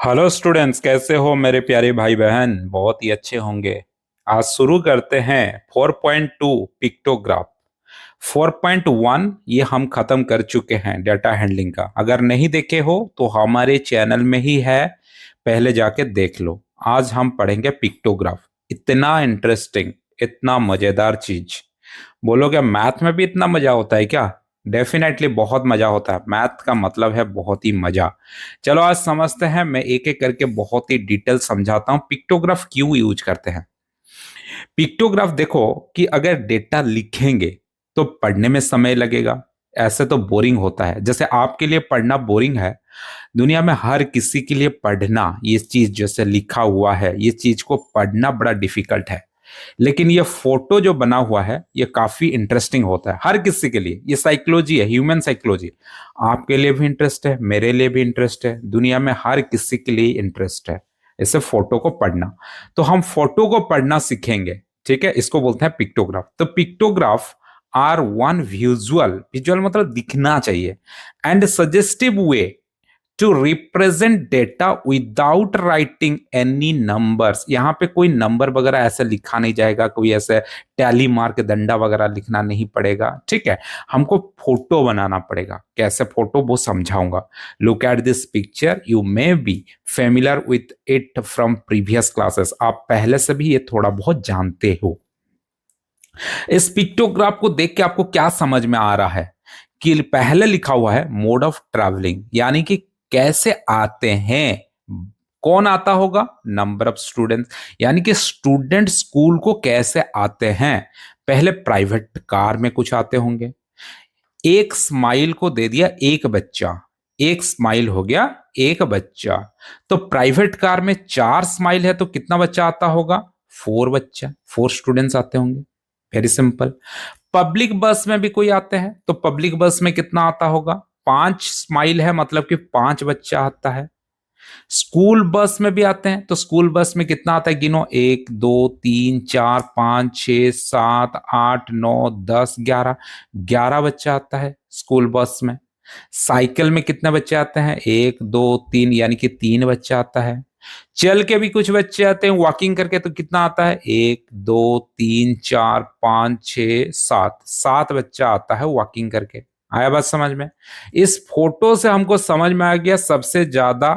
Hello students, कैसे हो मेरे प्यारे भाई बहन? बहुत ही अच्छे होंगे। आज शुरू करते हैं 4.2 पिक्टोग्राफ। 4.1 ये हम खत्म कर चुके हैं डेटा हैंडलिंग का। अगर नहीं देखे हो तो हमारे चैनल में ही है, पहले जाके देख लो। आज हम पढ़ेंगे पिक्टोग्राफ। इतना इंटरेस्टिंग, इतना मजेदार चीज। बोलोगे मैथ में भी इतना मजा होता है क्या? डेफिनेटली बहुत मजा होता है। मैथ का मतलब है बहुत ही मजा। चलो आज समझते हैं। मैं एक एक करके बहुत ही डिटेल समझाता हूं पिक्टोग्राफ क्यों यूज करते हैं। पिक्टोग्राफ देखो कि अगर डेटा लिखेंगे तो पढ़ने में समय लगेगा। ऐसे तो बोरिंग होता है। जैसे आपके लिए पढ़ना बोरिंग है, दुनिया में हर किसी के लिए पढ़ना, ये चीज जैसे लिखा हुआ है, ये चीज को पढ़ना बड़ा डिफिकल्ट है। लेकिन ये फोटो जो बना हुआ है ये काफी इंटरेस्टिंग होता है हर किसी के लिए। ये साइकोलॉजी है, ह्यूमन साइकोलॉजी। आपके लिए भी इंटरेस्ट है, मेरे लिए भी इंटरेस्ट है, दुनिया में हर किसी के लिए इंटरेस्ट है इसे फोटो को पढ़ना। तो हम फोटो को पढ़ना सीखेंगे। ठीक है, इसको बोलते हैं पिक्टोग्राफ। तो pictograph are one visual, visual मतलब दिखना चाहिए, and suggestive way to represent data without writing any numbers. यहाँ पे कोई नंबर वगैरह ऐसे लिखा नहीं जाएगा, कोई ऐसे टैली मार्क डंडा वगैरह लिखना नहीं पड़ेगा। ठीक है, हमको फोटो बनाना पड़ेगा। कैसे फोटो वो समझाऊंगा। Look at this picture, you may be familiar with it from previous classes. आप पहले से भी ये थोड़ा बहुत जानते हो। इस पिक्टोग्राफ को देख के आपको क्या समझ में आ रहा है कि पहले लिखा हुआ है मोड ऑफ ट्रैवलिंग, यानी कि कैसे आते हैं। कौन आता होगा? नंबर ऑफ स्टूडेंट्स, यानी कि स्टूडेंट स्कूल को कैसे आते हैं। पहले प्राइवेट कार में कुछ आते होंगे। एक स्माइल को दे दिया एक बच्चा, एक स्माइल हो गया एक बच्चा। तो प्राइवेट कार में चार स्माइल है तो कितना बच्चा आता होगा? फोर बच्चा, फोर स्टूडेंट्स आते होंगे। Very simple. पब्लिक बस में भी कोई आते हैं तो पब्लिक बस में कितना आता होगा? पांच स्माइल है मतलब कि पांच बच्चा आता है। स्कूल बस में भी आते हैं तो स्कूल बस में कितना आता है? गिनो, एक दो तीन चार पांच छह सात आठ नौ 10 11। 11 बच्चा आता है स्कूल बस में। साइकिल में कितने बच्चे आते हैं? एक दो तीन, यानी कि तीन बच्चा आता है। चल के भी कुछ बच्चे आते हैं, वॉकिंग करके तो कितना आता है? एक दो तीन चार पांच छह सात, सात बच्चा आता है वॉकिंग करके। आया बात समझ में? इस फोटो से हमको समझ में आ गया सबसे ज्यादा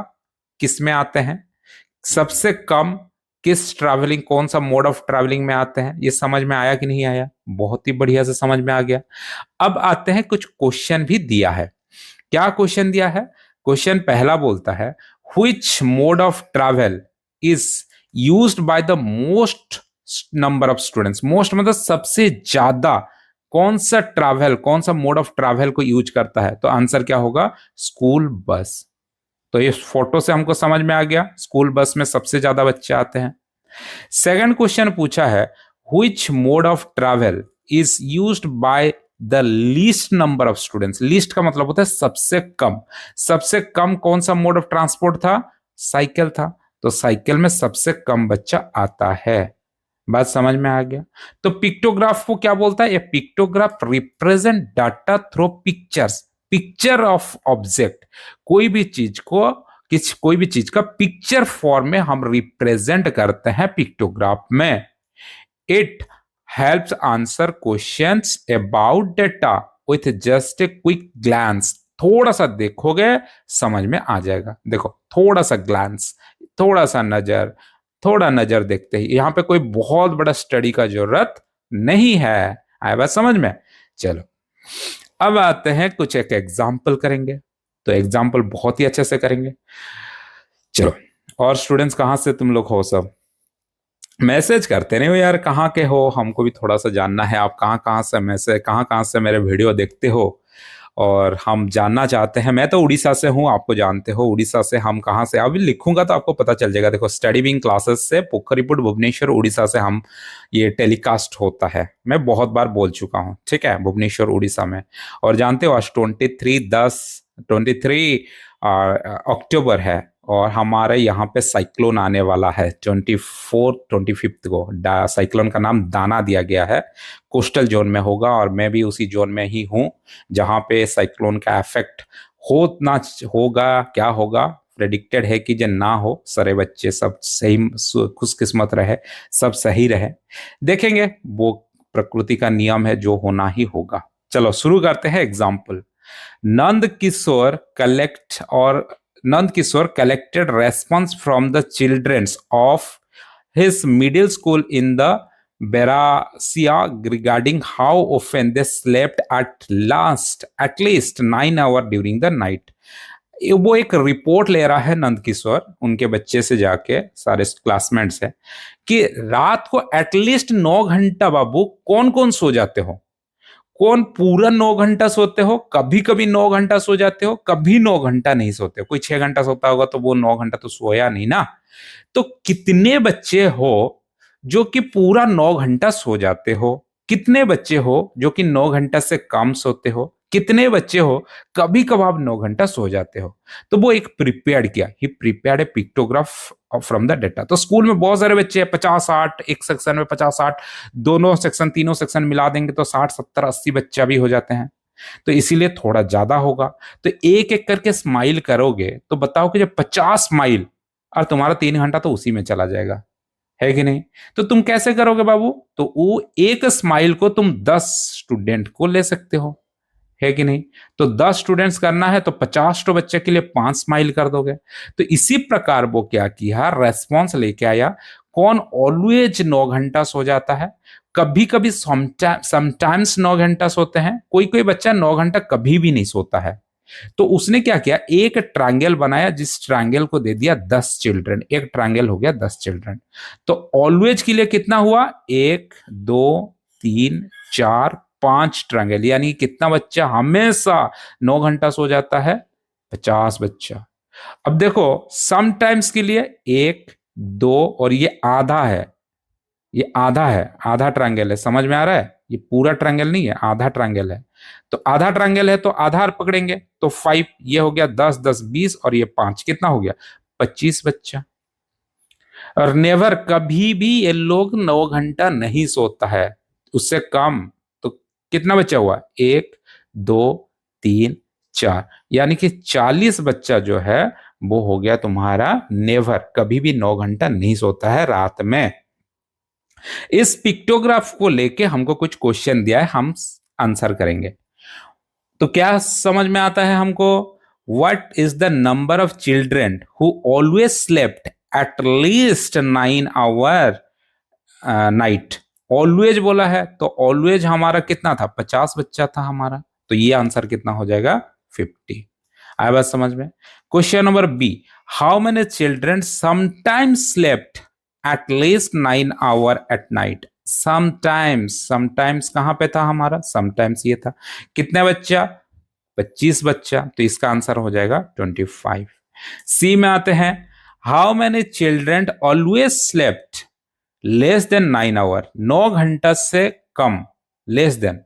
किस में आते हैं, सबसे कम किस ट्रैवलिंग, कौन सा मोड ऑफ ट्रैवलिंग में आते हैं। ये समझ में आया कि नहीं आया? बहुत ही बढ़िया से समझ में आ गया। अब आते हैं, कुछ क्वेश्चन भी दिया है। क्या क्वेश्चन दिया है? क्वेश्चन पहला बोलता है which mode of travel is used by the most number of students. Most मतलब सबसे ज्यादा। कौन सा ट्रैवल, कौन सा मोड ऑफ ट्रैवल को यूज करता है? तो आंसर क्या होगा? School bus. तो ये फोटो से हमको समझ में आ गया स्कूल बस में सबसे ज्यादा बच्चे आते हैं। सेकंड क्वेश्चन पूछा है which mode of travel is used by the least number of students. Least का मतलब होता है सबसे कम। सबसे कम कौन सा मोड ऑफ ट्रांसपोर्ट था? साइकिल था। तो साइकिल में सबसे कम बच्चा आता है। बात समझ में आ गया? तो पिक्टोग्राफ को क्या बोलता है? ये pictograph represent data through pictures. Picture of object, कोई भी चीज को, कोई भी चीज का पिक्चर फॉर्म में हम रिप्रेजेंट करते हैं पिक्टोग्राफ में। It helps answer questions about data with just a quick glance. थोड़ा सा देखोगे समझ में आ जाएगा। देखो, थोड़ा सा ग्लांस, थोड़ा सा नजर, थोड़ा नजर देखते ही, यहां पे कोई बहुत बड़ा स्टडी का जरूरत नहीं है। आया बात समझ में? चलो अब आते हैं, कुछ एक एग्जाम्पल करेंगे। तो एग्जाम्पल बहुत ही अच्छे से करेंगे। चलो, और स्टूडेंट्स कहाँ से तुम लोग हो? सब मैसेज करते नहीं हो यार, कहाँ के हो? हमको भी थोड़ा सा जानना है आप कहाँ कहाँ से मैसेज, कहाँ कहाँ से मेरे वीडियो देखते हो। और हम जानना चाहते हैं। मैं तो उड़ीसा से हूँ, आपको जानते हो उड़ीसा से हम कहाँ से। अभी लिखूंगा तो आपको पता चल जाएगा। देखो, स्टडी विंग क्लासेस से पोखरीपुर भुवनेश्वर उड़ीसा से हम ये टेलीकास्ट होता है। मैं बहुत बार बोल चुका हूँ, ठीक है, भुवनेश्वर उड़ीसा में। और जानते हो आज 23 अक्टूबर है और हमारे यहाँ पे साइक्लोन आने वाला है 24 25 को। साइक्लोन का नाम दाना दिया गया है। कोस्टल जोन में होगा और मैं भी उसी जोन में ही हूँ जहाँ पे साइक्लोन का इफेक्ट हो ना होगा। क्या होगा? प्रेडिक्टेड है कि जो ना हो, सारे बच्चे सब सही खुशकिस्मत रहे, सब सही रहे। देखेंगे, वो प्रकृति का नियम है, जो होना ही होगा। चलो शुरू करते हैं example. Nand Kishore collected response from the children of his middle school in the Berasia regarding how often they slept at least 9 hours during the night. वो एक रिपोर्ट ले रहा है नंद किशोर उनके बच्चे से जाके, सारे क्लासमेट से, कि रात को एटलीस्ट 9 घंटा बाबू कौन कौन सो जाते हो, कौन पूरा 9 घंटा सोते हो, कभी कभी 9 घंटा सो जाते हो, कभी 9 घंटा नहीं सोते हो। कोई 6 घंटा सोता होगा तो वो 9 घंटा तो सोया नहीं ना। तो कितने बच्चे हो जो कि पूरा 9 घंटा सो जाते हो, कितने बच्चे हो जो कि 9 घंटा से कम सोते हो, कितने बच्चे हो कभी कभार 9 घंटा सो जाते हो। तो वो एक प्रिपेयर्ड किया, he prepared a pictograph from the data. तो स्कूल में बहुत सारे बच्चे हैं, 50-60, एक सेक्शन में 50-60, दोनों सेक्शन तीनों सेक्शन मिला देंगे तो 60-70-80 बच्चा भी हो जाते हैं, तो इसीलिए थोड़ा ज्यादा होगा। तो एक एक करके स्माइल करोगे तो बताओ कि जब 50 स्माइल और तुम्हारा 3 घंटा तो उसी में चला जाएगा, है कि नहीं। तो तुम कैसे करोगे बाबू, तो वो एक स्माइल को तुम 10 स्टूडेंट को ले सकते हो, है कि नहीं। तो 10 स्टूडेंट्स करना है तो 50 तो बच्चे के लिए 5 स्माइल कर दोगे। तो इसी प्रकार वो क्या किया, रेस्पॉन्स लेके आया, कौन ऑलवेज 9 घंटा सो जाता है, कभी कभी समटाइम्स 9 घंटा सोते हैं, कोई कोई बच्चा 9 घंटा कभी भी नहीं सोता है। तो उसने क्या किया, एक ट्रायंगल बनाया, जिस ट्रायंगल को दे दिया 10 चिल्ड्रन, एक ट्रायंगल हो गया 10 चिल्ड्रन। तो ऑलवेज के लिए कितना हुआ, 1 2 3 4 5 ट्रायंगल, यानी कितना बच्चा हमेशा 9 घंटा सो जाता है, 50 बच्चा। अब देखो समटाइम्स के लिए 1 2 और ये आधा है, ये आधा है, आधा ट्रायंगल है, समझ में आ रहा है। ये पूरा ट्रायंगल नहीं है, आधा ट्रायंगल है। तो आधा ट्रायंगल है तो आधार पकड़ेंगे, तो 5, ये हो गया 10 10 20 और ये 5, कितना हो गया 25 बच्चा। और नेवर, कभी भी ये लोग 9 घंटा नहीं सोता है, उससे कम। तो कितना बच्चा हुआ, 1 2 3 4, यानी कि 40 बच्चा जो है वो हो गया तुम्हारा नेवर, कभी भी 9 घंटा नहीं सोता है रात में। इस पिक्टोग्राफ को लेके हमको कुछ क्वेश्चन दिया है, हम आंसर करेंगे। तो क्या समझ में आता है हमको, what is the number of children who always slept at least 9 hour night. Always बोला है तो ऑलवेज हमारा कितना था, 50 बच्चा था हमारा। तो ये आंसर कितना हो जाएगा, 50। आया बात समझ में। Question number B, how many children sometimes slept at least 9 hour at night. Sometimes कहां पे था हमारा, समटाइम्स ये था, कितने बच्चा, 25 बच्चा। तो इसका आंसर हो जाएगा 25। सी में आते हैं, how many children always slept less than 9 hour, 9 घंटा से कम, लेस देन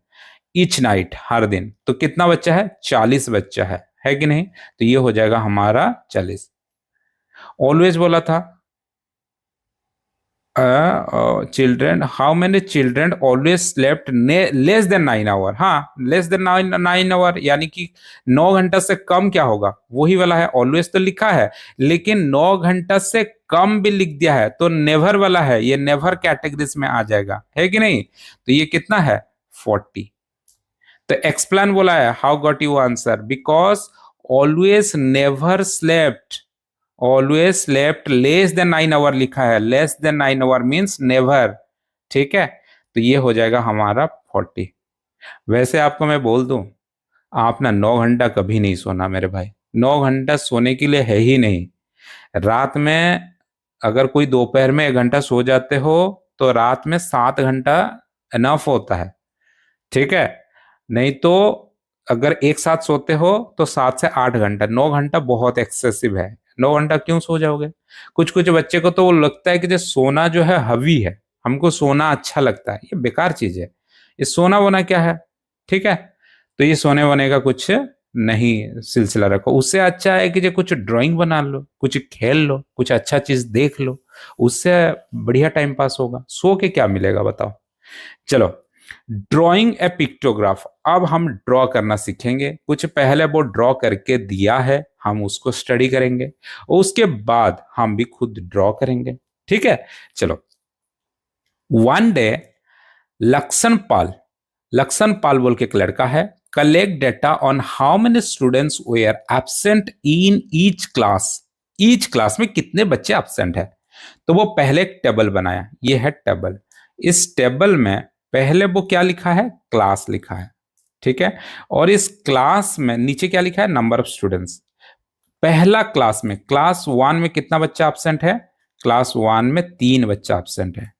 ईच नाइट, हर दिन। तो कितना बच्चा है, 40 बच्चा है कि नहीं। तो ये हो जाएगा हमारा 40। ऑलवेज बोला था, children, how many children always slept less than 9 hour. हाँ, लेस देन 9 आवर, यानी कि 9 घंटा से कम क्या होगा, वही वाला है। ऑलवेज तो लिखा है लेकिन 9 घंटा से कम भी लिख दिया है, तो नेवर वाला है, ये नेवर कैटेगरीज में आ जाएगा, है कि नहीं। तो ये कितना है, 40। तो एक्सप्लेन बोला है, how got you answer, because always never slept, always slept less than 9 hour लिखा है, less than 9 hour means never, ठीक है। तो ये हो जाएगा हमारा 40। वैसे आपको मैं बोल दूं, आप ना 9 घंटा कभी नहीं सोना मेरे भाई, 9 घंटा सोने के लिए है ही नहीं। रात में अगर कोई दोपहर में 1 घंटा सो जाते हो तो रात में 7 घंटा इनफ होता है, ठीक है। नहीं तो अगर एक साथ सोते हो तो 7 से 8 घंटा, 9 घंटा बहुत एक्सेसिव है। 9 घंटा क्यों सो जाओगे, कुछ कुछ बच्चे को तो वो लगता है कि जो सोना जो है हवी है, हमको सोना अच्छा लगता है, ये बेकार चीज है। ये सोना वोना क्या है, ठीक है। तो ये सोने वोने का कुछ नहीं सिलसिला रखो, उससे अच्छा है कि जो कुछ ड्राइंग बना लो, कुछ खेल लो, कुछ अच्छा चीज देख लो, उससे बढ़िया टाइम पास होगा। सो के क्या मिलेगा बताओ। चलो ड्रॉइंग ए पिक्टोग्राफ, अब हम ड्रॉ करना सीखेंगे। कुछ पहले वो ड्रॉ करके दिया है, हम उसको स्टडी करेंगे और उसके बाद हम भी खुद ड्रॉ करेंगे। ठीक है, चलो। वन डे लक्षण पाल, लक्षण पाल बोल के एक लड़का है, collect data on how many students were absent in each class में कितने बच्चे एब्सेंट है। तो वो पहले एक टेबल बनाया, ये है टेबल। इस टेबल में पहले वो क्या लिखा है, क्लास लिखा है। ठीक है, और इस क्लास में नीचे क्या लिखा है, नंबर ऑफ स्टूडेंट्स। पहला क्लास में, क्लास वन में कितना बच्चा एब्सेंट है, क्लास वन में 3 बच्चा एब्सेंट है।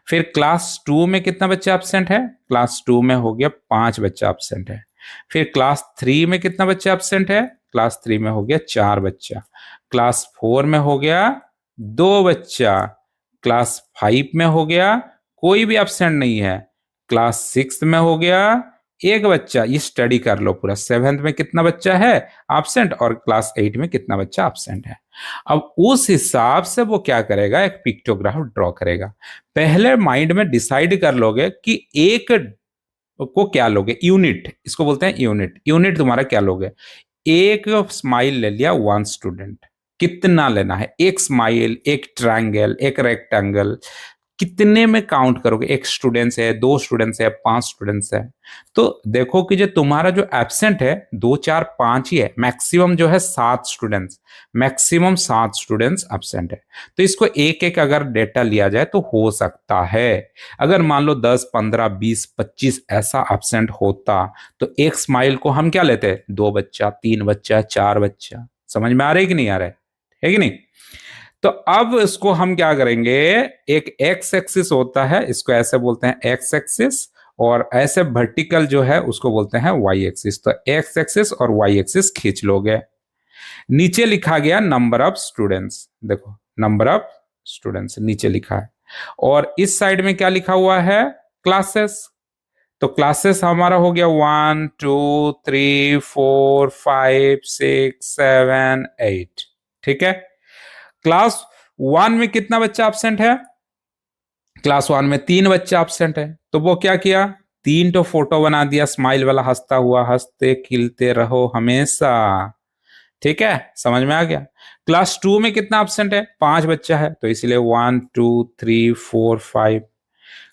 फिर क्लास टू में कितना बच्चा एब्सेंट है, क्लास टू में हो गया 5 बच्चा एब्सेंट है। फिर क्लास थ्री में कितना बच्चा एब्सेंट है, क्लास थ्री में हो गया 4 बच्चा। क्लास फोर में हो गया 2 बच्चा। क्लास फाइव में हो गया कोई भी एब्सेंट नहीं है। क्लास सिक्स में हो गया 1 बच्चा। ये स्टडी कर लो पूरा, सेवेंथ में कितना बच्चा है एब्सेंट, और क्लास 8 में कितना बच्चा एब्सेंट है। अब उस हिसाब से वो क्या करेगा, एक पिक्टोग्राफ ड्रॉ करेगा। पहले माइंड में डिसाइड कर लोगे कि एक को क्या लोगे, यूनिट, इसको बोलते हैं यूनिट। यूनिट तुम्हारा क्या लोगे, एक स्माइल ले लिया 1 स्टूडेंट, कितना लेना है, एक स्माइल, एक ट्रायंगल, एक रेक्टेंगल, कितने में काउंट करोगे, एक स्टूडेंट्स है, 2 स्टूडेंट्स है, 5 स्टूडेंट्स है। तो देखो कि जो तुम्हारा जो एब्सेंट है 2 4 5 ही है, मैक्सिमम जो है 7 स्टूडेंट्स, मैक्सिमम 7 स्टूडेंट्स एब्सेंट है। तो इसको एक एक अगर डेटा लिया जाए तो हो सकता है, अगर मान लो 10 15 20 25 ऐसा एब्सेंट होता तो एक स्माइल को हम क्या लेते, 2 बच्चा, 3 बच्चा, 4 बच्चा। समझ में आ रहा है कि नहीं आ रहा है कि नहीं। तो अब इसको हम क्या करेंगे, एक एक्स एक्सिस होता है, इसको ऐसे बोलते हैं एक्स एक्सिस, और ऐसे वर्टिकल जो है उसको बोलते हैं वाई एक्सिस। तो एक्स एक्सिस और वाई एक्सिस खींच लोगे। नीचे लिखा गया नंबर ऑफ स्टूडेंट्स, देखो नंबर ऑफ स्टूडेंट्स नीचे लिखा है, और इस साइड में क्या लिखा हुआ है, क्लासेस। तो क्लासेस हमारा हो गया 1 2 3 4 5 6 7 8। ठीक है, क्लास वन में कितना बच्चा एब्सेंट है, क्लास वन में 3 बच्चा एब्सेंट है। तो वो क्या किया, 3 तो फोटो बना दिया स्माइल वाला, हंसता हुआ, हंसते खिलते रहो हमेशा। ठीक है, समझ में आ गया। क्लास टू में कितना एब्सेंट है, 5 बच्चा है, तो इसलिए 1 2 3 4 5।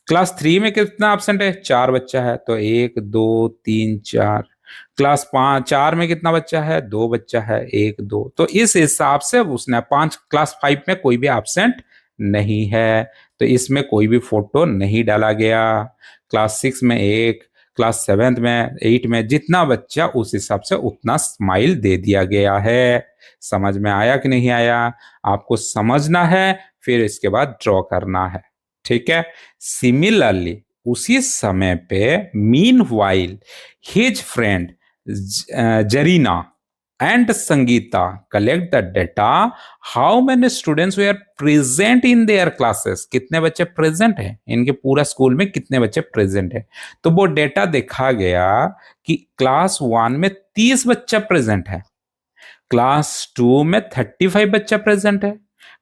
क्लास थ्री में कितना एब्सेंट है, 4 बच्चा है, तो 1 2 3 4। क्लास पांच चार में कितना बच्चा है, 2 बच्चा है, 1 2। तो इस हिसाब से उसने 5, क्लास फाइव में कोई भी एब्सेंट नहीं है, तो इसमें कोई भी फोटो नहीं डाला गया। क्लास सिक्स में 1, क्लास सेवेंथ में 8 में जितना बच्चा उस हिसाब से उतना स्माइल दे दिया गया है। समझ में आया कि नहीं आया, आपको समझना है, फिर इसके बाद ड्रॉ करना है। ठीक है, सिमिलरली उसी समय पे meanwhile his friend Zarina and Sangeeta collect the data how many students were present in their classes, कितने बच्चे प्रेजेंट हैं इनके पूरा स्कूल में, कितने बच्चे प्रेजेंट हैं। तो वो डेटा देखा गया कि क्लास वन में 30 बच्चा प्रेजेंट है, क्लास टू में 35 बच्चा प्रेजेंट है,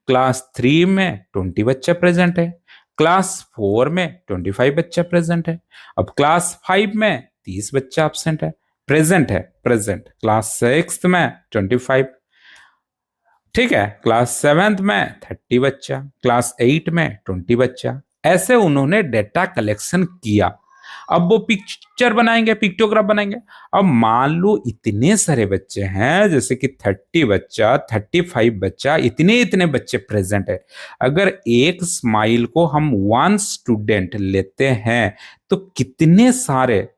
क्लास थ्री में 20 बच्चा प्रेजेंट है, क्लास फोर में 25 बच्चा प्रेजेंट है। अब क्लास फाइव में 30 बच्चा एब्सेंट है, प्रेजेंट है, प्रेजेंट। क्लास सिक्स में 25। ठीक है, क्लास सेवेंथ में 30 बच्चा, क्लास एट में 20 बच्चा। ऐसे उन्होंने डेटा कलेक्शन किया। अब वो पिक्चर बनाएंगे, पिक्टोग्राफ बनाएंगे। अब मान लो इतने सारे बच्चे हैं, जैसे कि 30 बच्चा, 35 बच्चा, इतने इतने बच्चे प्रेजेंट है। अगर एक स्माइल को हम 1 स्टूडेंट लेते हैं तो कितने सारे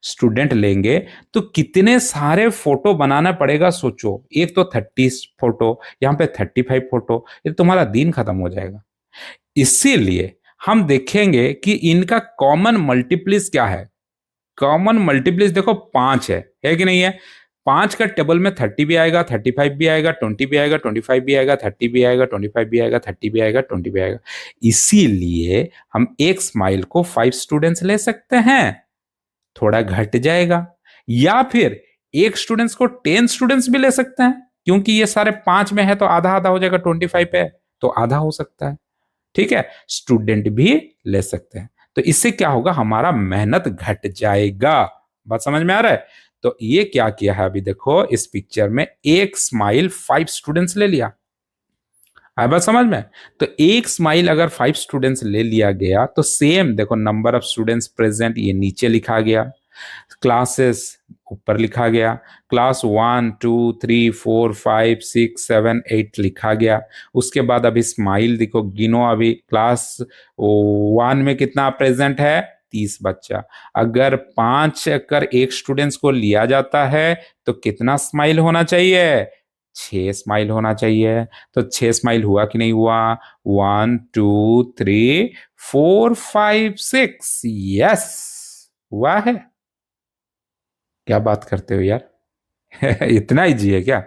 स्टूडेंट लेंगे, तो कितने सारे फोटो बनाना पड़ेगा सोचो। एक तो 30 फोटो, यहाँ पे 35 फोटो, ये तुम्हारा दिन खत्म हो जाएगा। इसीलिए हम देखेंगे कि इनका कॉमन मल्टीप्लिस क्या है। कॉमन मल्टीप्लिस देखो 5 है कि नहीं है। 5 का टेबल में 30 भी आएगा, 35 भी आएगा, 20 भी आएगा, 25 भी आएगा, 30 भी आएगा, 25 भी आएगा, 30 भी आएगा, 20 भी आएगा। इसीलिए हम एक स्माइल को 5 स्टूडेंट्स ले सकते हैं, थोड़ा घट जाएगा, या फिर एक स्टूडेंट्स को 10 स्टूडेंट्स भी ले सकते हैं, क्योंकि ये सारे 5 में है तो आधा आधा हो जाएगा, 25 है तो आधा हो सकता है। ठीक है, स्टूडेंट भी ले सकते हैं। तो इससे क्या होगा, हमारा मेहनत घट जाएगा। बात समझ में आ रहा है? तो ये क्या किया है, अभी देखो इस पिक्चर में एक स्माइल 5 स्टूडेंट्स ले लिया। आया बात समझ में? तो एक स्माइल अगर 5 स्टूडेंट्स ले लिया गया तो सेम देखो, नंबर ऑफ स्टूडेंट्स प्रेजेंट ये नीचे लिखा गया, क्लासेस ऊपर लिखा गया, क्लास 1 2 3 4 5 6 7 8 लिखा गया। उसके बाद अभी स्माइल देखो, गिनो अभी क्लास 1 में कितना प्रेजेंट है, 30 बच्चा। अगर 5 अगर एक स्टूडेंट्स को लिया जाता है तो कितना स्माइल होना चाहिए, 6 स्माइल होना चाहिए। तो 6 स्माइल हुआ कि नहीं हुआ, 1 2 3 4 5 6, यस हुआ है। क्या बात करते हो यार इतना इजी है क्या?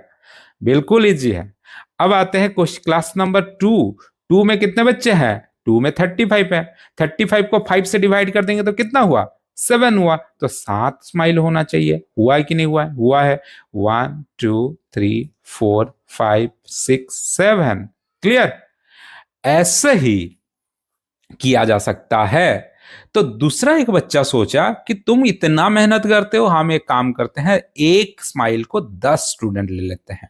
बिल्कुल इजी है। अब आते हैं क्वेश्चन क्लास नंबर 2। 2 में कितने बच्चे हैं, 2 में 35 है। 35 को 5 से डिवाइड कर देंगे तो कितना हुआ, 7 हुआ। तो 7 स्माइल होना चाहिए, हुआ है कि नहीं हुआ है, हुआ है। 1 2 3 4 5 6 7, क्लियर। ऐसे ही किया जा सकता है। तो दूसरा एक बच्चा सोचा कि तुम इतना मेहनत करते हो, हम एक काम करते हैं, एक स्माइल को 10 स्टूडेंट ले लेते हैं।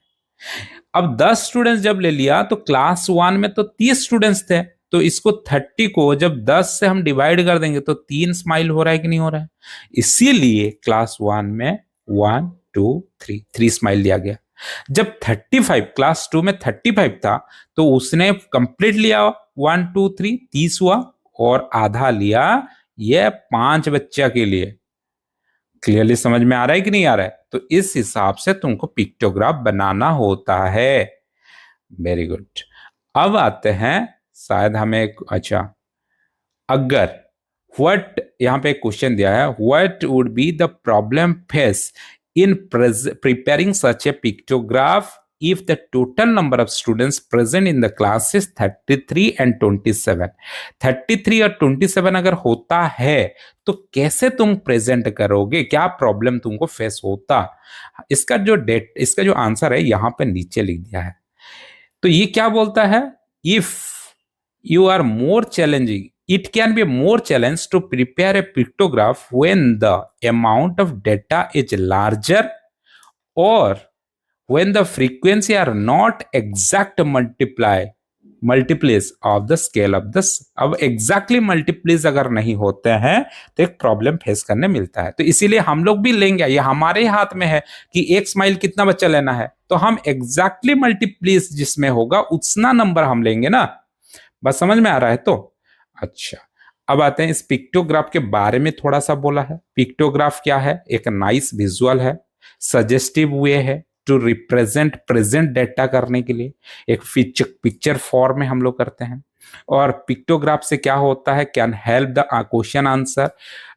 अब 10 स्टूडेंट्स जब ले लिया तो क्लास 1 में तो 30 स्टूडेंट्स थे, तो इसको 30 को जब 10 से हम डिवाइड कर देंगे तो 3 स्माइल हो रहा है कि नहीं हो रहा है। इसीलिए क्लास 1 में 1 2 3 स्माइल लिया गया। जब 35 क्लास 2 में 35 था तो उसने कंप्लीट लिया, 1 2 3 30 हुआ, और आधा लिया ये 5 बच्चा के लिए। क्लियरली समझ में आ रहा है कि नहीं आ रहा है? तो इस हिसाब से तुमको पिक्टोग्राफ बनाना होता है। Very good. अब आते हैं, शायद हमें अच्छा, अगर व्हाट, यहां पे एक क्वेश्चन दिया है, what would be the problem face in preparing such a pictograph if the total number of students present in the class is 33 and 27। 33 और 27 अगर होता है तो कैसे तुम प्रेजेंट करोगे, क्या प्रॉब्लम तुमको फेस होता। इसका जो आंसर है यहां पे नीचे लिख दिया है। तो ये क्या बोलता है, if you are more challenging, it can be more challenge to prepare a pictograph when the amount of data is larger or when the frequency are not exact multiples of the scale of this। अब exactly multiples अगर नहीं होते हैं तो एक problem face करने मिलता है। तो इसीलिए हम लोग भी लेंगे, ये हमारे हाथ में है कि एक स्माइल कितना बच्चा लेना है, तो हम exactly multiples जिसमें होगा उतना नंबर हम लेंगे ना। बस समझ में आ रहा है? तो अच्छा, अब आते हैं इस पिक्टोग्राफ के बारे में थोड़ा सा बोला है। पिक्टोग्राफ क्या है, एक नाइस विजुअल है, सजेस्टिव वे है टू रिप्रेजेंट प्रेजेंट डेटा करने के लिए, एक पिक्चर फॉर्म में हम लोग करते हैं। और पिक्टोग्राफ से क्या होता है, can help the question answer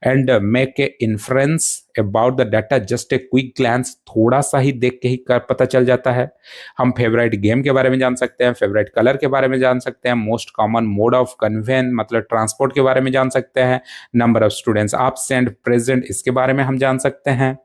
and make a inference about the data, just a quick glance, थोड़ा सा ही देख के ही पता चल जाता है। हम फेवरेट गेम के बारे में जान सकते हैं, फेवरेट कलर के बारे में जान सकते हैं, most common mode of conveyance मतलब ट्रांसपोर्ट के बारे में जान सकते हैं, number of students absent present इसके बारे में हम जान सकते हैं।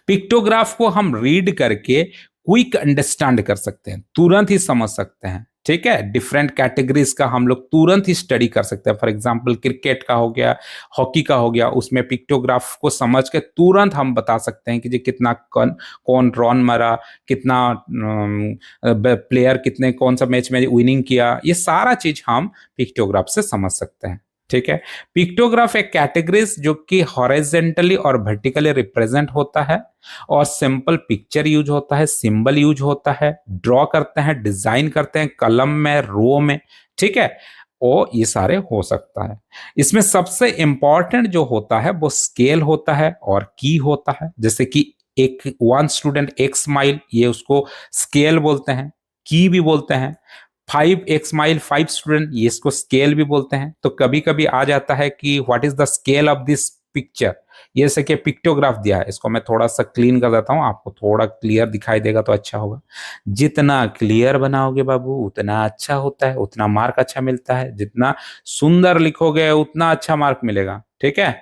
पिक्टोग्राफ को हम रीड करके क्विक अंडरस्टैंड कर सकते हैं, तुरंत ही समझ सकते हैं। ठीक है, डिफरेंट कैटेगरीज का हम लोग तुरंत ही स्टडी कर सकते हैं। फॉर एग्जांपल क्रिकेट का हो गया, हॉकी का हो गया, उसमें पिक्टोग्राफ को समझ के तुरंत हम बता सकते हैं कि जी कितना कौन रन मारा, कितना प्लेयर कितने कौन सा मैच में विनिंग किया, ये सारा चीज हम पिक्टोग्राफ से समझ सकते हैं। ठीक है, पिक्टोग्राफ एक कैटेगरीज जो कि हॉरिजॉन्टली और वर्टिकली रिप्रेजेंट होता है, और सिंपल पिक्चर यूज होता है, सिंबल यूज होता है, ड्रॉ करते हैं, डिजाइन करते हैं कलम में, रो में। ठीक है, और ये सारे हो सकता है। इसमें सबसे इंपॉर्टेंट जो होता है वो स्केल होता है और की होता है। जैसे कि एक 1 स्टूडेंट एक स्माइल, ये उसको स्केल बोलते हैं, की भी बोलते हैं। 5 एक स्माइल 5 स्टूडेंट, ये इसको स्केल भी बोलते हैं। तो कभी कभी आ जाता है कि what is the scale of this picture, ये जैसे कि पिक्टोग्राफ दिया है, इसको मैं थोड़ा सा क्लीन कर देता हूं, आपको थोड़ा क्लियर दिखाई देगा तो अच्छा होगा। जितना क्लियर बनाओगे बाबू उतना अच्छा होता है, उतना मार्क अच्छा मिलता है। जितना सुंदर लिखोगे उतना अच्छा मार्क मिलेगा। ठीक है,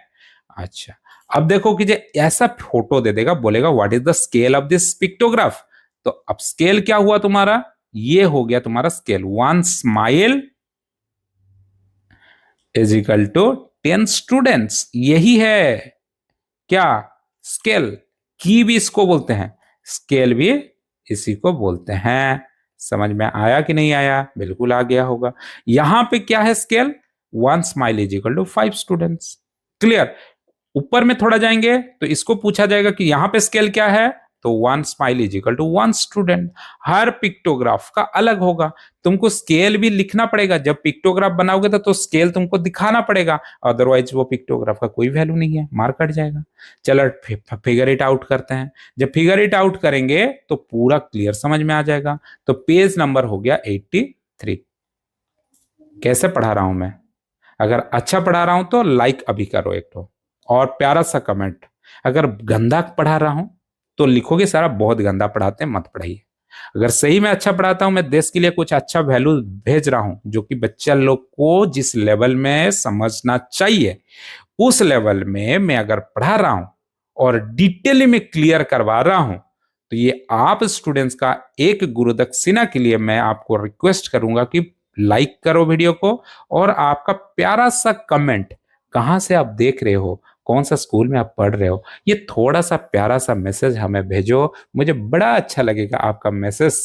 अच्छा, अब देखो कि जे ऐसा फोटो दे देगा, बोलेगा what is the scale of this pictograph. तो अब स्केल क्या हुआ तुम्हारा, ये हो गया तुम्हारा scale. 1 smile is equal to 10 students. यही है क्या, स्केल। की भी इसको बोलते हैं, स्केल भी इसी को बोलते हैं। समझ में आया कि नहीं आया? बिल्कुल आ गया होगा। यहां पे क्या है scale, 1 smile is equal to 5 students. Clear. ऊपर में थोड़ा जाएंगे तो इसको पूछा जाएगा कि यहां पे स्केल क्या है, तो 1 smile is equal to 1 student. हर पिक्टोग्राफ का अलग होगा। तुमको स्केल भी लिखना पड़ेगा, जब पिक्टोग्राफ बनाओगे तो स्केल तुमको दिखाना पड़ेगा, अदरवाइज वो पिक्टोग्राफ का कोई वैल्यू नहीं है, मार्क कट जाएगा। चलो फिगर इट आउट करते हैं। जब फिगर इट आउट करेंगे तो पूरा क्लियर समझ में आ जाएगा। तो पेज नंबर हो गया 83। कैसे पढ़ा रहा हूं मैं? अगर अच्छा पढ़ा रहा हूं तो लाइक अभी करो एक तो, और प्यारा सा कमेंट। अगर गंदा पढ़ा रहा हूं तो लिखोगे सारा बहुत गंदा पढ़ाते हैं, मत पढ़ाइए। अगर सही में अच्छा पढ़ाता हूं, मैं देश के लिए कुछ अच्छा वैल्यू भेज रहा हूं जो कि बच्चा लोग को जिस लेवल में समझना चाहिए उस लेवल में मैं अगर पढ़ा रहा हूं और डिटेल में क्लियर करवा रहा हूं, तो ये आप स्टूडेंट्स का एक गुरुदक्षिणा के लिए मैं आपको रिक्वेस्ट करूंगा कि लाइक करो वीडियो को, और आपका प्यारा सा कमेंट, कहां से आप देख रहे हो, कौन सा स्कूल में आप पढ़ रहे हो, ये थोड़ा सा प्यारा सा मैसेज हमें भेजो। मुझे बड़ा अच्छा लगेगा आपका मैसेज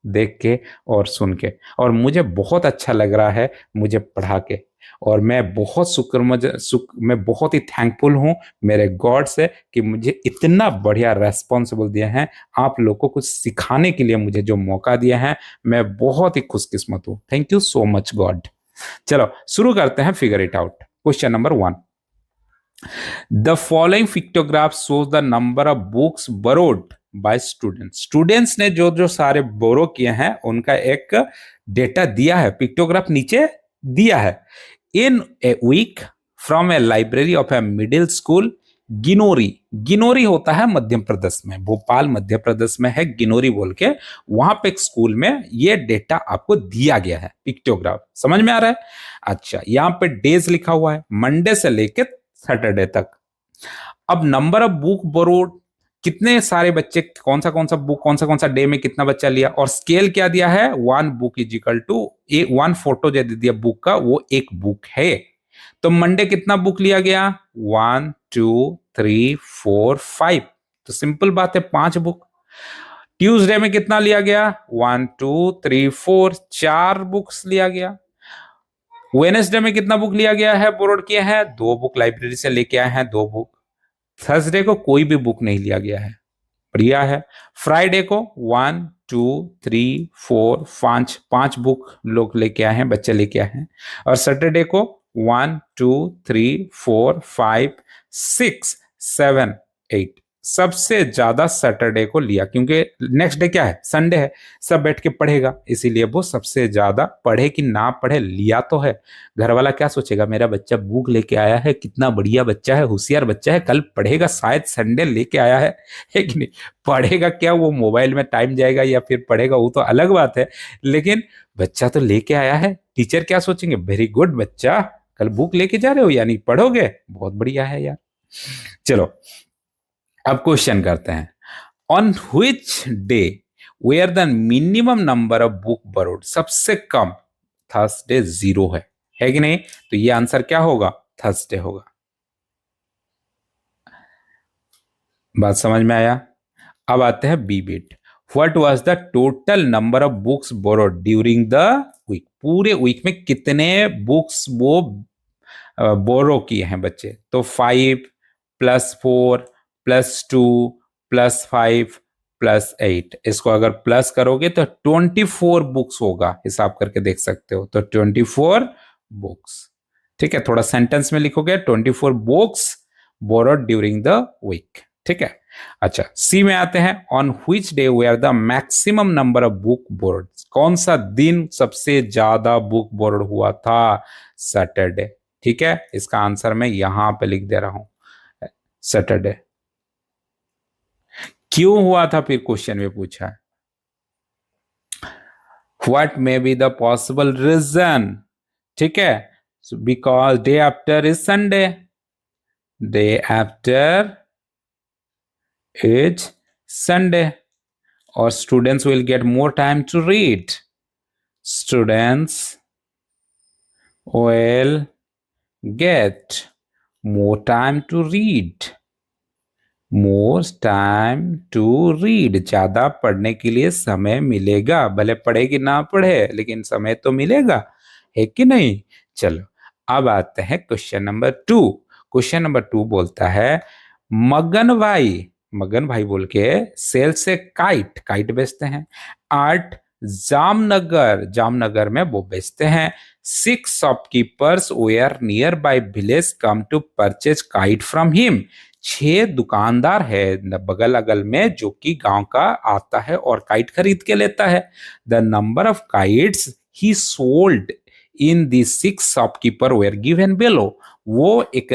देख के और सुन के, और मुझे बहुत अच्छा लग रहा है मुझे पढ़ा के। और मैं बहुत ही थैंकफुल हूँ मेरे गॉड से कि मुझे इतना बढ़िया रेस्पॉन्सिबल दिए हैं, आप लोग को कुछ सिखाने के लिए मुझे जो मौका दिया है, मैं बहुत ही खुशकिस्मत हूँ। Thank you so much God. चलो शुरू करते हैं figure it out. Question number 1, the following pictograph shows the number of books borrowed by students. Students ने जो जो सारे बोरो किए हैं उनका एक डेटा दिया है, पिक्टोग्राफ नीचे दिया है। In a week from a library of a middle school Ginori. Ginori होता है मध्य प्रदेश में, भोपाल मध्य प्रदेश में है गिनोरी बोल के। वहां पे एक स्कूल में ये डेटा आपको दिया गया है, पिक्टोग्राफ। समझ में आ रहा है? अच्छा, यहाँ पे डेज लिखा हुआ है, मंडे से लेके सैटरडे तक। अब नंबर ऑफ बुक बोरोड, कितने सारे बच्चे कौन सा बुक कौन सा डे में कितना बच्चा लिया, और स्केल क्या दिया है, 1 book is equal to 1 photo जो दे दिया बुक का, वो 1 बुक है। तो मंडे कितना बुक लिया गया, 1 2 3 4 5। तो सिंपल बात है, 5 बुक। ट्यूसडे में कितना लिया गया, 1 2 3 4, 4 बुक्स लिया गया। वेनेसडे में कितना बुक लिया गया है, बोरोड किया है, 2 बुक लाइब्रेरी से लेके आए हैं, 2 बुक। थर्सडे को कोई भी बुक नहीं लिया गया है, बढ़िया है। फ्राइडे को 1 2 3 4 5 5 बुक लोग लेके आए हैं, बच्चे लेके आए हैं। और सैटरडे को 1 2 3 4 5 6 7 8, सबसे ज्यादा सैटरडे को लिया, क्योंकि नेक्स्ट डे क्या है, संडे है, सब बैठ के पढ़ेगा, इसीलिए वो सबसे ज्यादा, पढ़े कि ना पढ़े लिया तो है। घर वाला क्या सोचेगा, मेरा बच्चा बुक लेके आया है, कितना बढ़िया बच्चा है, होशियार बच्चा है, कल पढ़ेगा, शायद संडे लेके आया है कि नहीं। पढ़ेगा क्या, वो मोबाइल में टाइम जाएगा या फिर पढ़ेगा, वो तो अलग बात है, लेकिन बच्चा तो लेके आया है। टीचर क्या सोचेंगे, वेरी गुड बच्चा, कल बुक लेके जा रहे हो यानी पढ़ोगे, बहुत बढ़िया है यार। चलो अब क्वेश्चन करते हैं, on which day were the minimum number of book borrowed, सबसे कम, थर्सडे 0 है कि नहीं? तो ये आंसर क्या होगा, थर्सडे होगा। बात समझ में आया? अब आते हैं B bit, what was the total number of books borrowed during the week, पूरे वीक में कितने बुक्स वो बोरो किए हैं बच्चे। तो 5 + 4 + 2 + 5 + 8, इसको अगर प्लस करोगे तो 24 बुक्स होगा, हिसाब करके देख सकते हो। तो 24 बुक्स, ठीक है। थोड़ा सेंटेंस में लिखोगे, 24 books borrowed during the week, ठीक है। अच्छा, सी में आते हैं, on which day were the maximum number of book borrowed, कौन सा दिन सबसे ज्यादा बुक बोरोड हुआ था, सैटरडे, ठीक है। इसका आंसर मैं यहां पे लिख दे रहा हूं, सैटरडे। क्यों हुआ था, फिर क्वेश्चन में पूछा है, what may be the possible reason, ठीक है। Because day after is Sunday, day after is Sunday, और students will get more time to read, students will get more time to read, more time to read, ज्यादा पढ़ने के लिए समय मिलेगा, भले पढ़े कि ना पढ़े लेकिन समय तो मिलेगा, है कि नहीं। चलो अब आते हैं क्वेश्चन नंबर 2। क्वेश्चन नंबर 2 बोलता है मगन भाई, मगन भाई बोल के सेल से काइट, काइट बेचते हैं। आर्ट जामनगर, जामनगर में वो बेचते हैं। 6 shopkeepers were nearby village come to purchase kite from him, 6 दुकानदार है बगल अगल में जो कि गांव का आता है और काइट खरीद के लेता है। The number of kites he sold in the 6 shopkeeper were given below, वो एक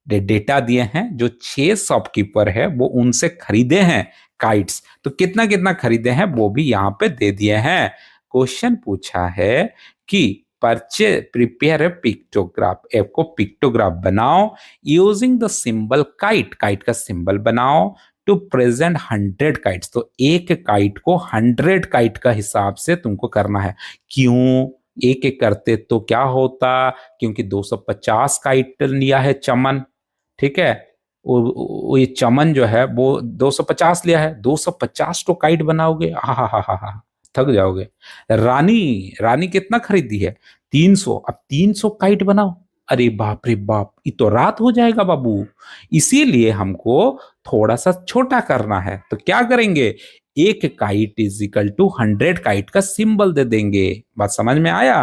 डेटा दिए हैं जो 6 शॉपकीपर है वो उनसे खरीदे हैं काइट्स, तो कितना कितना खरीदे हैं वो भी यहाँ पे दे दिए हैं। क्वेश्चन पूछा है कि परचे प्रिपेयर ए पिक्टोग्राफ, ऐप को पिक्टोग्राफ बनाओ using the symbol kite, kite का सिंबल बनाओ टू प्रेजेंट 100 काइट्स, तो एक काइट को 100 काइट का हिसाब से तुमको करना है। क्यों एक एक करते तो क्या होता, क्योंकि 250 काइट लिया है चमन, ठीक है, वो ये चमन जो है वो 250 लिया है, 250 तो काइट बनाओगे, हा थक जाओगे। रानी, रानी कितना खरीदी है 300, अब 300 काइट बनाओ, अरे बाप रे बाप ये तो रात हो जाएगा बाबू, इसीलिए हमको थोड़ा सा छोटा करना है, तो क्या करेंगे, एक kite is equal to 100 kite का सिंबल दे देंगे। बात समझ में आया।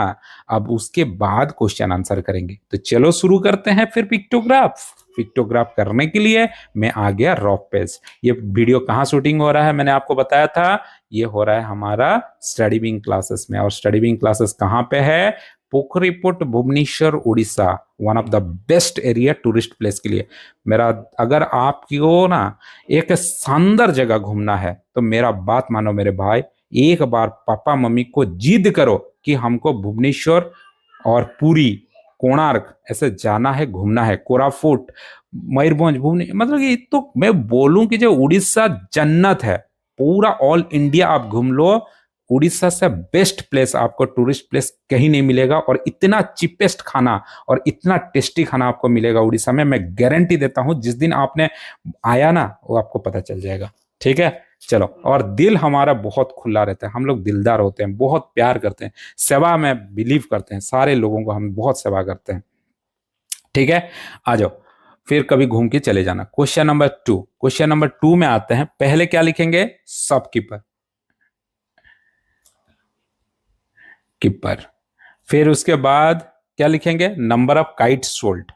अब उसके बाद क्वेश्चन आंसर करेंगे, तो चलो शुरू करते हैं फिर पिक्टोग्राफ। पिक्टोग्राफ करने के लिए मैं आ गया रॉक पेज। ये वीडियो कहाँ शूटिंग हो रहा है मैंने आपको बताया था, ये हो रहा है हमारा स्टडी विंग क्लासेस में, और स्टडी विंग क्लासेस कहाँ पे है, Pokhariput Bhubaneswar Orissa, one of the best area tourist place के लिए। मेरा अगर आपको ना एक शानदार जगह घूमना है तो मेरा बात मानो मेरे भाई, एक बार पापा मम्मी को जिद करो कि हमको भुवनेश्वर और पुरी कोणार्क ऐसे जाना है, घूमना है, कोरापुट मयूरभंज भुवने, मतलब कि तो मैं बोलूं कि जो उड़ीसा जन्नत है, पूरा ऑल इंडिया आप घूम लो, उड़ीसा से बेस्ट प्लेस आपको टूरिस्ट प्लेस कहीं नहीं मिलेगा, और इतना चिपेस्ट खाना और इतना टेस्टी खाना आपको मिलेगा उड़ीसा में, मैं गारंटी देता हूं, जिस दिन आपने आया ना वो आपको पता चल जाएगा। ठीक है चलो, और दिल हमारा बहुत खुला रहता है, हम लोग दिलदार होते हैं, बहुत प्यार करते हैं, सेवा में बिलीव करते हैं, सारे लोगों को हम बहुत सेवा करते हैं। ठीक है आ जाओ, फिर कभी घूम के चले जाना। क्वेश्चन नंबर 2, क्वेश्चन नंबर 2 में आते हैं, पहले क्या लिखेंगे, शॉपकीपर, कीपर, फिर उसके बाद क्या लिखेंगे, number of kite sold,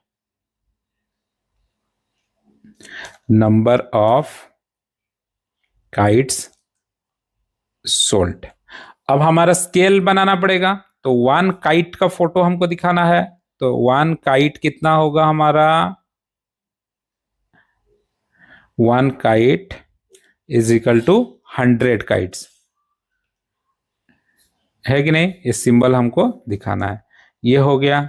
number of kites sold. अब हमारा स्केल बनाना पड़ेगा, तो 1 काइट का फोटो हमको दिखाना है, तो 1 काइट कितना होगा हमारा, 1 kite is equal to 100 kites, है कि नहीं, ये सिंबल हमको दिखाना है, ये हो गया।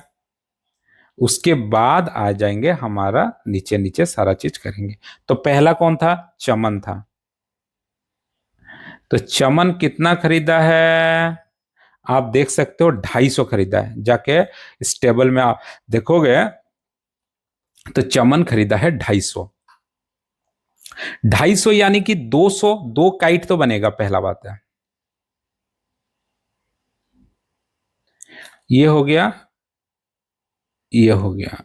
उसके बाद आ जाएंगे हमारा नीचे नीचे सारा चीज करेंगे। तो पहला कौन था, चमन था, तो चमन कितना खरीदा है, आप देख सकते हो 250 खरीदा है, जाके इस टेबल में आप देखोगे तो चमन खरीदा है 250, 250 यानी कि 200, 2 काइट तो बनेगा, पहला बात है, ये हो गया, ये हो गया,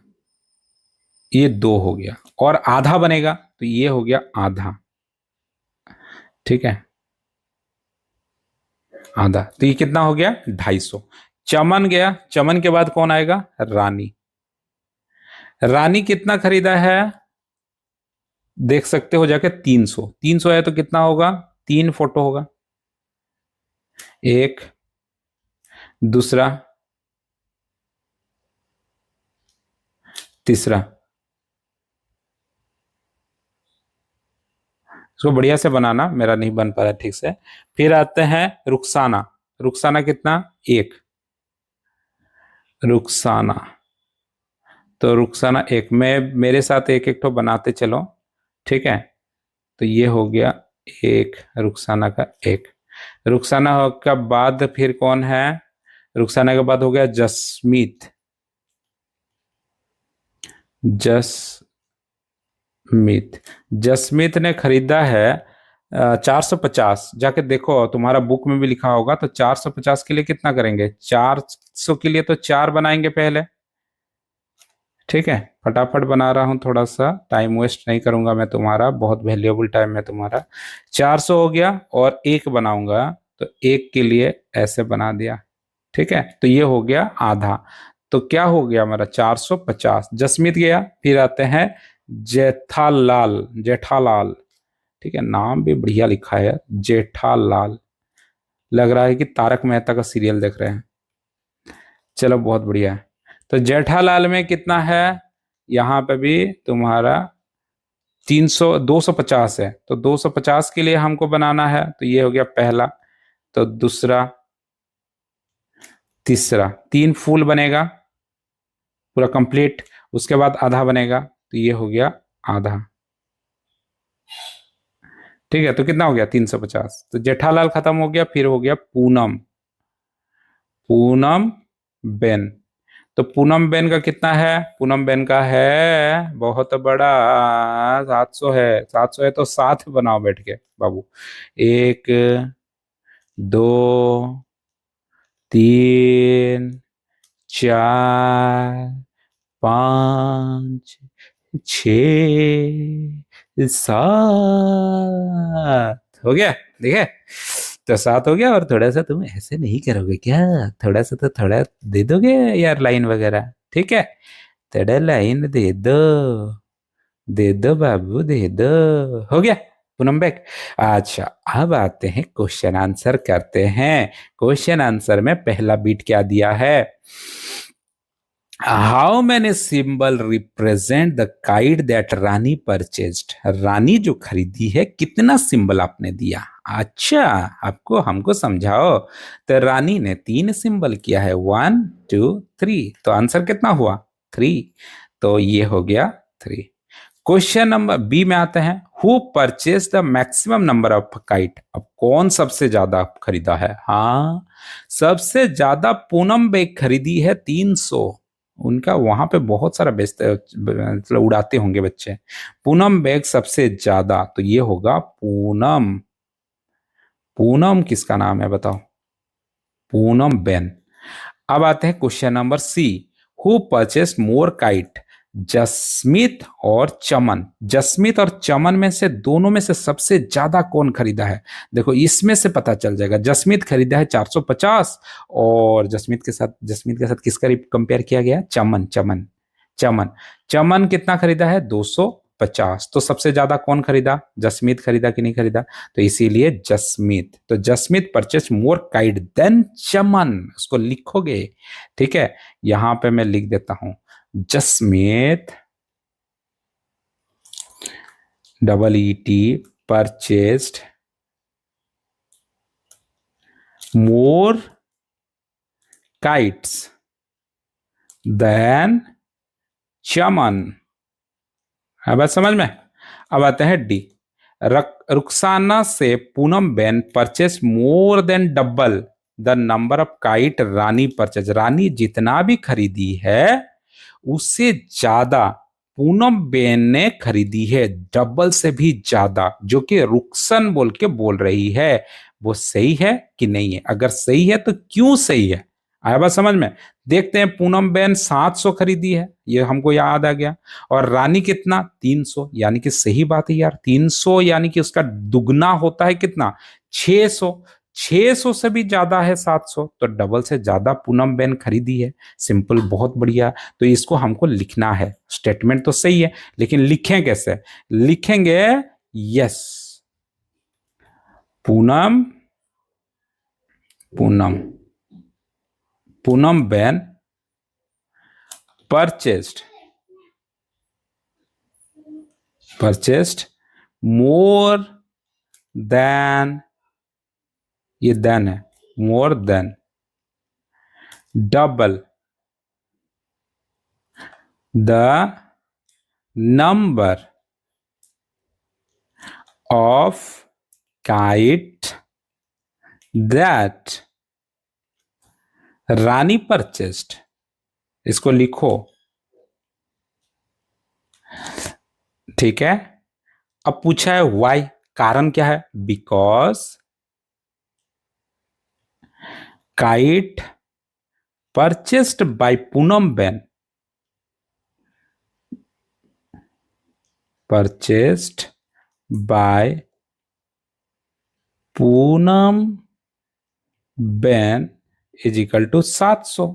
ये 2 हो गया, और आधा बनेगा तो ये हो गया आधा, ठीक है आधा, तो ये कितना हो गया 250। चमन गया, चमन के बाद कौन आएगा, रानी, रानी कितना खरीदा है, देख सकते हो जाके 300, 300 है तो कितना होगा, 3 फोटो होगा, एक, दूसरा, तीसरा, इसको बढ़िया से बनाना, मेरा नहीं बन पा रहा ठीक से। फिर आते हैं रुखसाना, रुखसाना कितना, एक, रुखसाना, तो रुखसाना एक, मैं मेरे साथ एक एक तो बनाते चलो, ठीक है, तो ये हो गया एक, रुखसाना का एक, रुखसाना के बाद फिर कौन है, रुखसाना के बाद हो गया जसमीत, जसमीत जसमीत ने खरीदा है 450। जाके देखो, तुम्हारा बुक में भी लिखा होगा। तो 450 के लिए कितना करेंगे? 400 के लिए तो 4 बनाएंगे पहले। ठीक है, फटाफट बना रहा हूं, थोड़ा सा टाइम वेस्ट नहीं करूंगा मैं तुम्हारा, बहुत वैल्यूएबल टाइम है तुम्हारा। 400 हो गया और एक बनाऊंगा, तो एक के लिए ऐसे बना दिया। ठीक है, तो ये हो गया आधा। तो क्या हो गया हमारा? 450। जसमीत गया, फिर आते हैं जेठालाल। जेठालाल, ठीक है, नाम भी बढ़िया लिखा है, जेठालाल। लग रहा है कि तारक मेहता का सीरियल देख रहे हैं। चलो, बहुत बढ़िया है। तो जेठालाल में कितना है? यहाँ पे भी तुम्हारा 250 है, तो 250 के लिए हमको बनाना है। तो ये हो गया पहला, तो दूसरा, तीसरा, 3 फूल बनेगा पूरा कंप्लीट। उसके बाद आधा बनेगा, तो ये हो गया आधा। ठीक है, तो कितना हो गया? 350। तो जेठालाल खत्म हो गया, फिर हो गया पूनम। पूनम बेन। तो पूनम बेन का कितना है? पूनम बेन का है बहुत बड़ा, 700 है। 700 है तो 7 बनाओ बैठ के बाबू। 1, 2, 3, 4, 5, 6, 7 हो गया। देखे, तो 7 हो गया। और थोड़ा सा तुम ऐसे नहीं करोगे क्या? थोड़ा सा तो थोड़ा दे दोगे यार, लाइन वगैरह। ठीक है, थोड़ा लाइन दे दो, दे दो बाबू, दे दो। हो गया पूनम बैग। अच्छा, अब आते हैं क्वेश्चन आंसर करते हैं। क्वेश्चन आंसर में पहला बीट क्या दिया है? How many symbol represent the kite that Rani purchased? Rani जो खरीदी है, कितना सिंबल आपने दिया? अच्छा, आपको हमको समझाओ। तो रानी ने 3 सिंबल किया है, 1, 2, 3। तो आंसर कितना हुआ? 3। तो ये हो गया 3। क्वेश्चन नंबर बी में आते हैं। Who purchase the maximum number of kite? अब कौन सबसे ज्यादा खरीदा है? हाँ, सबसे ज्यादा पूनम बेग खरीदी है, 300। उनका वहां पे बहुत सारा बेचते, मतलब उड़ाते होंगे बच्चे। पूनम बेग सबसे ज्यादा, तो ये होगा पूनम। पूनम किसका नाम है बताओ? पूनम बेन। अब आते हैं question number C. Who purchase more kite? Jasmeet और चमन। जसमीत और चमन में से, दोनों में से सबसे ज्यादा कौन खरीदा है? देखो, इसमें से पता चल जाएगा। जसमीत खरीदा है 450, और जसमीत के साथ किसका कंपेयर किया गया? चमन। चमन, चमन। चमन कितना खरीदा है? 250। तो सबसे ज्यादा कौन खरीदा? जसमीत खरीदा कि नहीं खरीदा? तो इसीलिए जसमीत। तो Jasmeet purchase more kite then चमन, उसको लिखोगे। ठीक है, यहां पे मैं लिख देता हूं, जसमीत, EET, परचेस्ड मोर काइट्स देन चमन। है बात समझ में? अब आते हैं डी। रुखसाना से Poonam ben purchase more than double the number of kite Rani purchase. Rani जितना भी खरीदी है, उससे ज्यादा पूनम बेन ने खरीदी है, डबल से भी ज्यादा, जो कि रुखसन बोल के बोल रही है। वो सही है कि नहीं है? अगर सही है तो क्यों सही है? आया बात समझ में? देखते हैं। पूनम बेन 700 खरीदी है, ये हमको याद आ गया। और रानी कितना? 300। यानी कि सही बात है यार, 300 यानी कि उसका दुगना होता है कितना? 600। 600 से भी ज्यादा है 700, तो डबल से ज्यादा पूनम बेन खरीदी है। सिंपल, बहुत बढ़िया। तो इसको हमको लिखना है। स्टेटमेंट तो सही है, लेकिन लिखें कैसे? लिखेंगे, yes, Poonam, Poonam, Poonam Ben purchased, purchased more than, ये देन है, मोर than double the number of kite that Rani purchased. इसको लिखो, ठीक है। अब पूछा है वाई, कारण क्या है? Because kite purchased by Poonam Ben, purchased by Poonam Ben is equal to 700,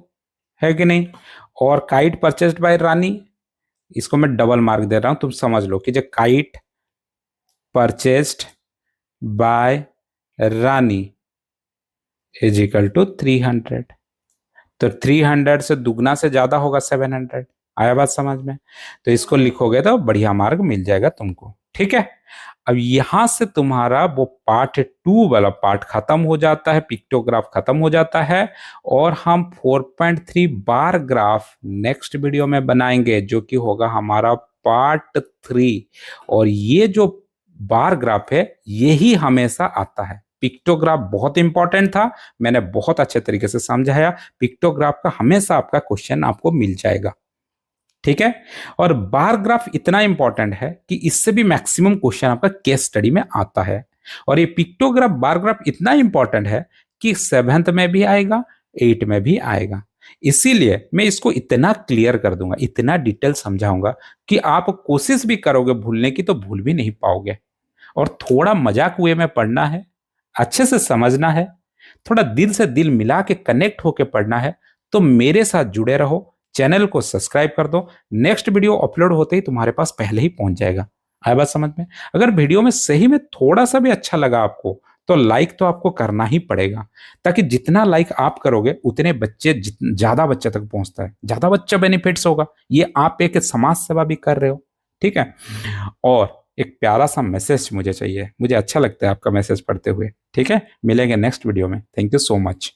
है कि नहीं? और काइट परचेस्ड बाय रानी, इसको मैं डबल मार्क दे रहा हूं, तुम समझ लो कि जो kite purchased by Rani is equal to 300, तो 300 से दुगना से ज्यादा होगा 700। आया बात समझ में? तो इसको लिखोगे तो बढ़िया मार्क मिल जाएगा तुमको। ठीक है। अब यहां से तुम्हारा वो पार्ट 2 वाला पार्ट खत्म हो जाता है, पिक्टोग्राफ खत्म हो जाता है, और हम 4.3 बार ग्राफ नेक्स्ट वीडियो में बनाएंगे, जो कि होगा हमारा पार्ट 3। और ये जो बार ग्राफ है यही हमेशा आता है। पिक्टोग्राफ बहुत इंपॉर्टेंट था, मैंने बहुत अच्छे तरीके से समझाया। पिक्टोग्राफ का हमेशा आपका क्वेश्चन आपको मिल जाएगा। ठीक है। और बार ग्राफ इतना इंपॉर्टेंट है कि इससे भी मैक्सिमम क्वेश्चन आपका केस स्टडी में आता है। और ये पिक्टोग्राफ बार ग्राफ इतना इंपॉर्टेंट है कि 7th में भी आएगा, 8 में भी आएगा। इसीलिए मैं इसको इतना क्लियर कर दूंगा, इतना डिटेल समझाऊंगा कि आप कोशिश भी करोगे भूलने की तो भूल भी नहीं पाओगे। और थोड़ा मजाक वे में पढ़ना है, अच्छे से समझना है, थोड़ा दिल से दिल मिला के कनेक्ट होके पढ़ना है, तो मेरे साथ जुड़े रहो। चैनल को सब्सक्राइब कर दो, नेक्स्ट वीडियो अपलोड होते ही तुम्हारे पास पहले ही पहुंच जाएगा। आया बात समझ में? अगर वीडियो में सही में थोड़ा सा भी अच्छा लगा आपको, तो लाइक तो आपको करना ही पड़ेगा, ताकि जितना लाइक आप करोगे उतने बच्चे, ज्यादा बच्चे तक पहुंचता है, ज्यादा बच्चा बेनिफिट्स होगा। ये आप एक समाज सेवा भी कर रहे हो। ठीक है। और एक प्यारा सा मैसेज मुझे चाहिए, मुझे अच्छा लगता है आपका मैसेज पढ़ते हुए। ठीक है, मिलेंगे नेक्स्ट वीडियो में। Thank you so much.